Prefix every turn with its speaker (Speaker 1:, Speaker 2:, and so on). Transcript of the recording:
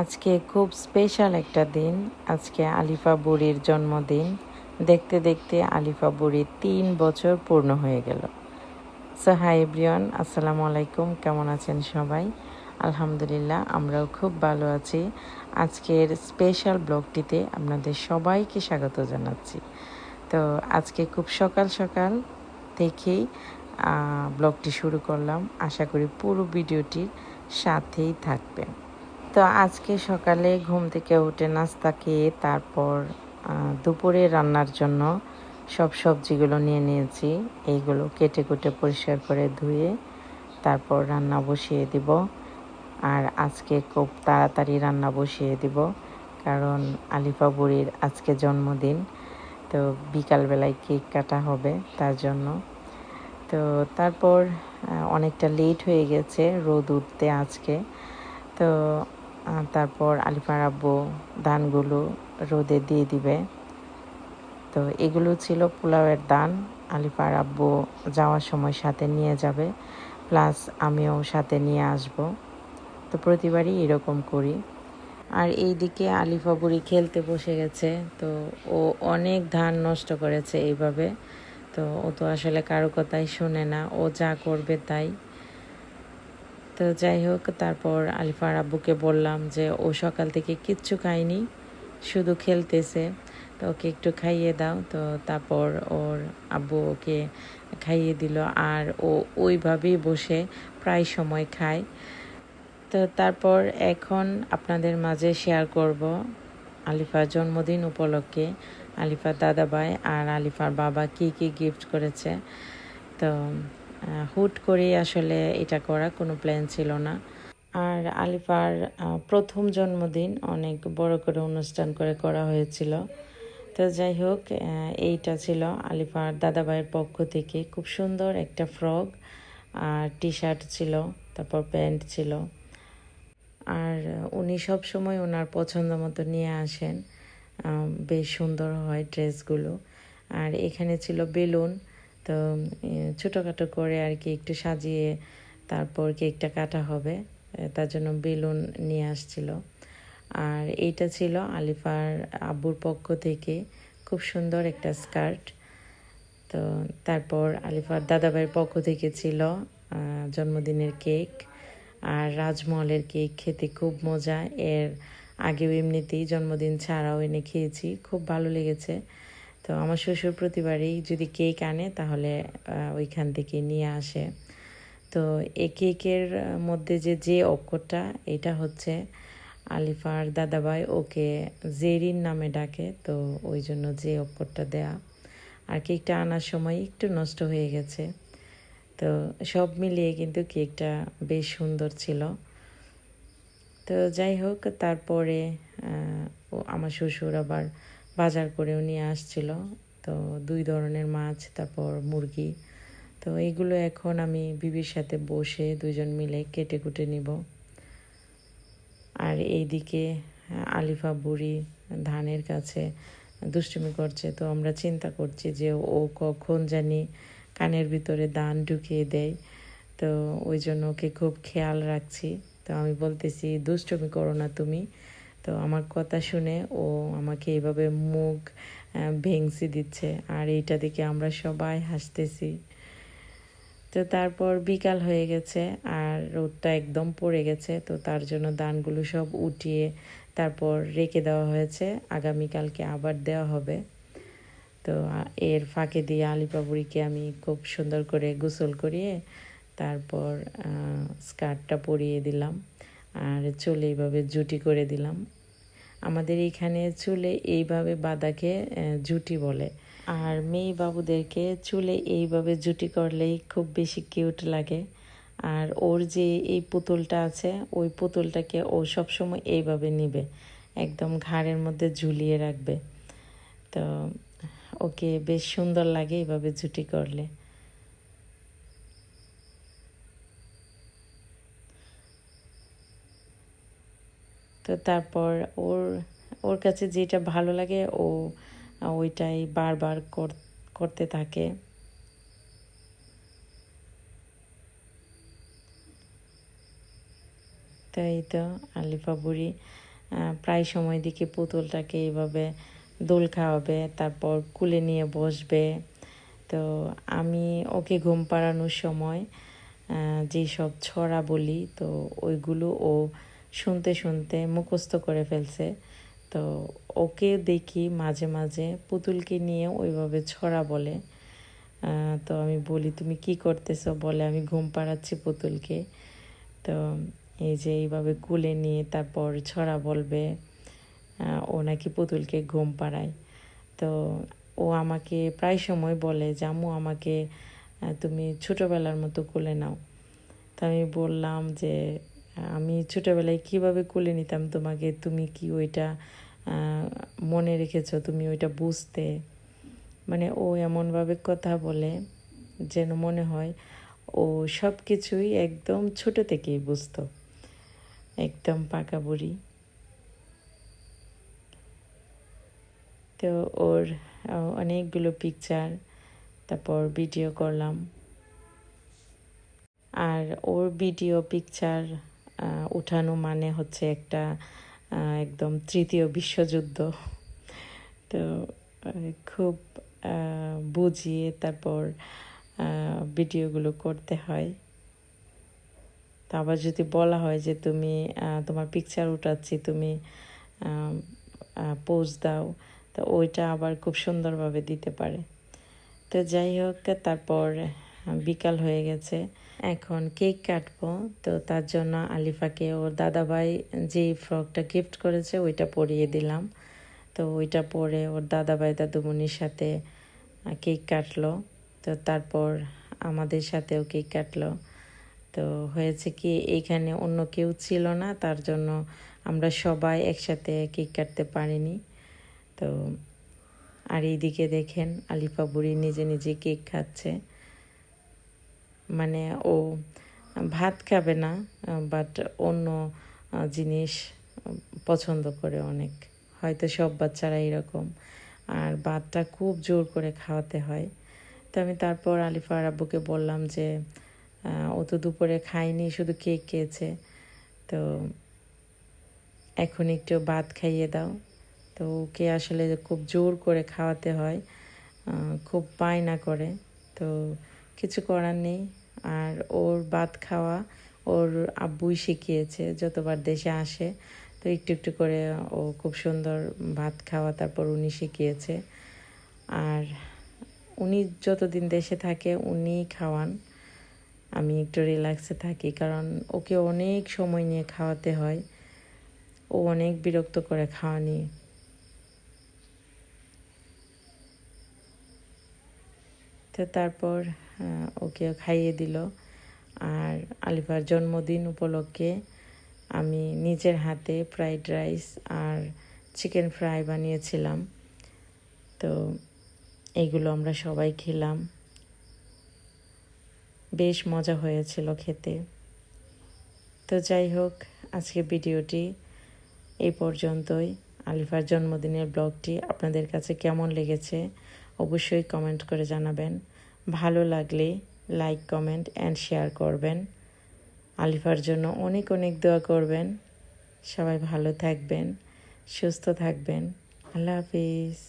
Speaker 1: আজকে খুব স্পেশাল একটা দিন। আজকে আলিফা বুড়ির জন্মদিন। দেখতে দেখতে আলিফা বুড়ির 3 বছর পূর্ণ হয়ে গেল। সো হাই এভরিওয়ান, আসসালামু আলাইকুম। কেমন আছেন সবাই? আলহামদুলিল্লাহ, আমরাও খুব ভালো আছি। আজকের স্পেশাল ব্লগটিতে আপনাদের সবাইকে স্বাগত জানাচ্ছি। তো আজকে খুব সকাল সকাল থেকেই ব্লগটি শুরু করলাম। আশা করি পুরো ভিডিওটির সাথেই থাকবেন। তো আজকে সকালে ঘুম থেকে উঠে নাস্তা খেয়ে তারপর দুপুরে রান্নার জন্য সব সবজিগুলো নিয়ে নিয়েছি। এইগুলো কেটে কুটে পরিষ্কার করে ধুয়ে তারপর রান্না বসিয়ে দিব। আর আজকে খুব তাড়াতাড়ি রান্না বসিয়ে দিব, কারণ আলিফা বুড়ির আজকে জন্মদিন। তো বিকালবেলায় কেক কাটা হবে তার জন্য। তো তারপর অনেকটা লেট হয়ে গেছে রোদ উঠতে আজকে। তো তারপর আলিফার আব্বু ধানগুলো রোদে দিয়ে দিবে। তো এগুলো ছিল পোলাওয়ের ধান। আলিফার আব্বু যাওয়ার সময় সাথে নিয়ে যাবে, প্লাস আমিও সাথে নিয়ে আসব। তো প্রতিবারই এরকম করি। আর এইদিকে আলিফা বুড়ি খেলতে বসে গেছে। তো ও অনেক ধান নষ্ট করেছে এইভাবে। তো ও তো আসলে কারো কথাই শুনে না, ও যা করবে তাই। তো যাই হোক, তারপর আলিফার আব্বুকে বললাম যে ও সকাল থেকে কিচ্ছু খায়নি, শুধু খেলতেছে, তো ওকে একটু খাইয়ে দাও। তো তারপর ওর আব্বু ওকে খাইয়ে দিল, আর ও ওইভাবেই বসে প্রায় সময় খায়। তো তারপর এখন আপনাদের মাঝে শেয়ার করব আলিফার জন্মদিন উপলক্ষে আলিফার দাদাভাই আর আলিফার বাবা কি কি গিফট করেছে। তো হুট করে আসলে এটা করা কোনো প্ল্যান ছিল না। আর আলিফার প্রথম জন্মদিন অনেক বড় করে অনুষ্ঠান করে করা হয়েছিল। তো যাই হোক, এইটা ছিল আলিফার দাদাভাইয়ের পক্ষ থেকে খুব সুন্দর একটা ফ্রক আর টি শার্ট ছিল, তারপর প্যান্ট ছিল। আর উনি সব সময় ওনার পছন্দ মতো নিয়ে আসেন, বেশ সুন্দর হয় ড্রেসগুলো। আর এখানে ছিল বেলুন। তো ছোটোখাটো করে আর কি একটু সাজিয়ে তারপর কেকটা কাটা হবে, তার জন্য বেলুন নিয়ে আসছিল। আর এইটা ছিল আলিফার আব্বুর পক্ষ থেকে খুব সুন্দর একটা স্কার্ট। তো তারপর আলিফার দাদাভাইয়ের পক্ষ থেকে ছিল জন্মদিনের কেক আর রাজমহলের কেক। খেতে খুব মজা। এর আগেও এমনিতেই জন্মদিন ছাড়াও এনে খেয়েছি, খুব ভালো লেগেছে। তো আমার শ্বশুর প্রতিবারই যদি কেক আনে তাহলে ওইখান থেকে নিয়ে আসে। তো এই কেকের মধ্যে যে অক্ষরটা, এটা হচ্ছে আলিফার দাদাভাই ওকে জেরিন নামে ডাকে, তো ওই জন্য যে অক্ষরটা দেয়া। আর কেকটা আনার সময় একটু নষ্ট হয়ে গেছে। তো সব মিলিয়ে কিন্তু কেকটা বেশ সুন্দর ছিল। তো যাই হোক, তারপরে আমার শ্বশুর আবার বাজার করেও নিয়ে আসছিল। তো 2 ধরনের মাছ, তারপর মুরগি। তো এইগুলো এখন আমি বিবির সাথে বসে দুজন মিলে কেটে কুটে নিব। আর এইদিকে আলিফা বুড়ি ধানের কাছে দুষ্টুমি করছে। তো আমরা চিন্তা করছি যে ও কখন জানি কানের ভিতরে ধান ঢুকিয়ে দেয়। তো ওই জন্য ওকে খুব খেয়াল রাখছি। তো আমি বলতেছি, দুষ্টুমি করো না তুমি। তো আমার কথা শুনে ও আমাকে এইভাবে মুখ ভেঙচি দিচ্ছে, আর এইটা দেখে আমরা সবাই হাসতেছি। তো তারপর বিকাল হয়ে গেছে আর রোদটা একদম পড়ে গেছে। তো তার জন্য ধানগুলো সব উঠিয়ে তারপর রেখে দেওয়া হয়েছে, আগামীকালকে আবার দেওয়া হবে। তো এর ফাঁকে দিয়ে আলিফা বুড়িকে আমি খুব সুন্দর করে গোসল করিয়ে তারপর স্কার্টটা পরিয়ে দিলাম, আর চুলে এইভাবে জুটি করে দিলাম। আমাদের এখানে চুলে এইভাবে বাঁধাকে জুটি বলে। আর মেয়ে বাবুদেরকে চুলে এইভাবে জুটি করলেই খুব বেশি কিউট লাগে। আর ওর যে এই পুতুলটা আছে, ওই পুতুলটাকে ও সবসময় এইভাবে নিবে, একদম ঘাড়ের মধ্যে ঝুলিয়ে রাখবে। তো ওকে বেশ সুন্দর লাগে এইভাবে জুটি করলে। তো তারপর ওর ওর কাছে যেটা ভালো লাগে ও ওইটাই বারবার করতে থাকে। তো এই তো আলিফা বুড়ি প্রায় সময় দেখি পুতুলটাকে এইভাবে দোল খাওয়াবে, তারপর কুলে নিয়ে বসবে। তো আমি ওকে ঘুম পাড়ানোর সময় যেসব ছড়া বলি, তো ওইগুলো ও শুনতে শুনতে মুখস্থ করে ফেলছে। তো ওকে দেখি মাঝে মাঝে পুতুলকে নিয়ে ওইভাবে ছড়া বলে। তো আমি বলি, তুমি কি করতেছো? বলে, আমি ঘুম পাড়াচ্ছি পুতুলকে। তো এই যে এইভাবে কুলে নিয়ে তারপর ছড়া বলবে। ও নাকি পুতুলকে ঘুম পাড়ায়। তো ও আমাকে প্রায় সময় বলে যে, আম্মু আমাকে তুমি ছোটোবেলার মতো কোলে নাও। তো আমি বললাম যে, আমি ছোটোবেলায় কীভাবে কোলে নিতাম তোমাকে, তুমি কি ওইটা মনে রেখেছো? তুমি ওইটা বুঝতে? মানে ও এমনভাবে কথা বলে যেন মনে হয় ও সব কিছুই একদম ছোটো থেকেই বুঝতো, একদম পাকা বুড়ি। তো ওর অনেকগুলো পিকচার তারপর ভিডিও করলাম। আর ওর ভিডিও পিকচার উঠানো মানে হচ্ছে একটা একদম তৃতীয় বিশ্বযুদ্ধ। তো খুব বুঝিয়ে তারপর ভিডিওগুলো করতে হয়। তো আবার যদি বলা হয় যে তুমি তোমার পিকচার উঠাচ্ছি, তুমি পোজ দাও, তো ওইটা আবার খুব সুন্দরভাবে দিতে পারে। তো যাই হোক, তারপর বিকাল হয়ে গেছে, এখন কেক কাটবো। তো তার জন্য আলিফাকে ওর দাদাভাই যেই ফ্রকটা গিফট করেছে ওইটা পরিয়ে দিলাম। তো ওইটা পরে ওর দাদাভাই দাদুমণির সাথে কেক কাটলো। তো তারপর আমাদের সাথেও কেক কাটলো। তো হয়েছে কি, এইখানে অন্য কেউ ছিল না, তার জন্য আমরা সবাই একসাথে কেক কাটতে পারিনি। তো আর এইদিকে দেখেন আলিফা বুড়ি নিজে নিজে কেক খাচ্ছে। মানে ও ভাত খাবে না, বাট অন্য জিনিস পছন্দ করে অনেক। হয়তো সব বাচ্চারা এরকম। আর ভাতটা খুব জোর করে খাওয়াতে হয়। তো আমি তারপর আলিফা আর আব্বুকে বললাম যে, ও তো দুপুরে খায়নি, শুধু কেক খেয়েছে, তো এখন একটু ভাত খাইয়ে দাও। তো ওকে আসলে খুব জোর করে খাওয়াতে হয়, খুব বায়না করে। তো কিছু করার নেই। আর ওর ভাত খাওয়া ওর আব্বুই শিখিয়েছে, যতবার দেশে আসে তো একটু একটু করে ও খুব সুন্দর ভাত খাওয়া তারপর উনি শিখিয়েছে। আর উনি যতদিন দেশে থাকে উনিই খাওয়ান, আমি একটু রিল্যাক্সে থাকি, কারণ ওকে অনেক সময় নিয়ে খাওয়াতে হয়। ও অনেক বিরক্ত করে খাওয়া নিয়ে। তো তারপর ওকে খাইয়ে দিল। আর আলিফার জন্মদিন উপলক্ষে আমি নিজের হাতে ফ্রাইড রাইস আর চিকেন ফ্রাই বানিয়েছিলাম। তো এইগুলো আমরা সবাই খেলাম, বেশ মজা হয়েছিল খেতে। তো যাই হোক, আজকে ভিডিওটি এই পর্যন্তই। আলিফার জন্মদিনের ব্লগটি আপনাদের কাছে কেমন লেগেছে অবশ্যই কমেন্ট করে জানাবেন। ভালো লাগলে লাইক, কমেন্ট অ্যান্ড শেয়ার করবেন। আলিফার জন্য অনেক অনেক দোয়া করবেন। সবাই ভালো থাকবেন, সুস্থ থাকবেন। আল্লাহ হাফিজ।